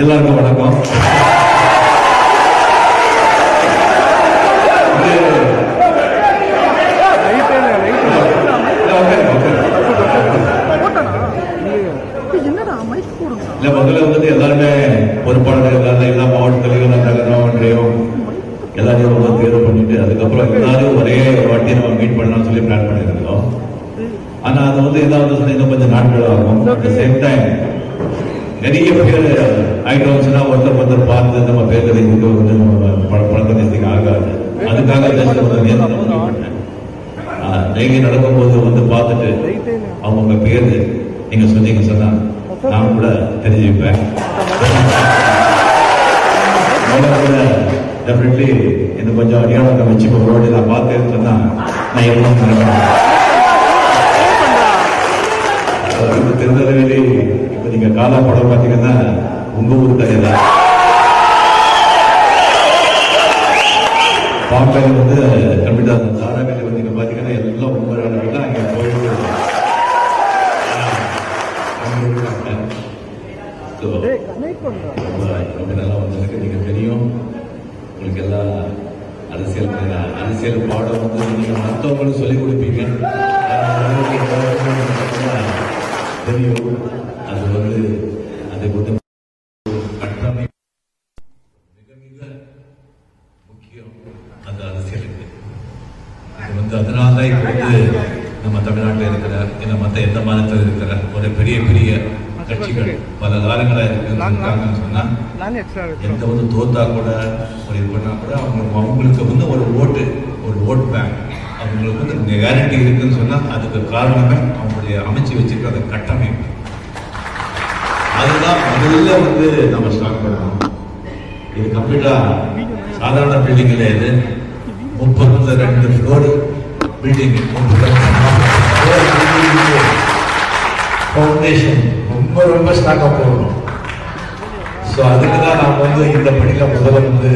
எல்லாருக்கும் வணக்கம். முதல்ல வந்து எல்லாருமே பொறுப்பாளர்கள் எல்லா மாவட்ட தலைவரும் நகரம் எல்லாரையும் வந்து தேர்வு பண்ணிட்டு அதுக்கப்புறம் எல்லாரும் ஒரே வாட்டி நம்ம மீட் பண்ணலாம்னு சொல்லி பிளான் பண்ணிருந்தோம். ஆனா அது வந்து ஏதாவது இன்னும் கொஞ்சம் நாட்கள் ஆகும். அட் த சேம் டைம் நிறைய பேர் ஆயிட்டோம்னா ஒருத்தர் பார்த்து நம்ம பேசுறது கொஞ்சம் பழக்கத்துக்கு ஆகாது. அதுக்காக டெய்லி நடக்கும்போது வந்து பார்த்துட்டு அவங்க பேரு நீங்க சொன்னீங்க சொன்னா நான் கூட தெரிஞ்சுப்பேன். டெஃபினெட்லி இன்னும் கொஞ்சம் அடியாளத்தை வச்சு ரோடு நான் பார்த்தேன்னு சொன்னா நான் எவ்வளவு திருநெல்வேலி இப்ப நீங்க காலா படம் பாத்தீங்கன்னா உங்க ஊர் தனிதான். பாம்பேல வந்து கம்ப்யூட்டர் தாராவேலி வந்து நீங்க பாத்தீங்கன்னா எல்லாம் ஒவ்வொரு அங்க போயிட்டு நல்லா வந்ததுக்கு நீங்க தெரியும். உங்களுக்கு எல்லாம் அரசியல் பாடம் வந்து நீங்க மற்றவங்களுக்கு சொல்லிக் கொடுப்பீங்க. தெரியும் அது வந்து அதை வந்து கட்டமை மிக மிக முக்கியம். அந்த அரசியலுக்கு அது வந்து அதனால்தான் இப்ப வந்து நம்ம தமிழ்நாட்டில் இருக்கிற இல்லை மற்ற எந்த மாநிலத்தில் இருக்கிற ஒரு பெரிய பெரிய கட்சிகள் பல காலங்களா இருக்காங்கன்னு சொன்னா எந்த வந்து தோத்தா கூட ஒரு இது பண்ணா கூட அவங்களுக்கு வந்து ஒரு ஓட் பேங்க் அவங்களுக்கு வந்து கேரண்டி இருக்குன்னு சொன்னா அதுக்கு காரணமே அவங்களுடைய அமைச்சு வச்சிருக்க அந்த கட்டமைப்பு. அதுதான் முதல்ல வந்து நம்ம ஸ்டார்ட் பண்ணணும். இது கம்ப்ளீட்டா சாதாரண பில்டிங் இல்லை. இது 32 ஃப்ளோர் பில்டிங். ஃபவுண்டேஷன் ரொம்ப ஸ்ட்ராங்கா போடணும். ஸோ அதுக்கு தான் நாம் வந்து இந்த பணியில முதல்ல வந்து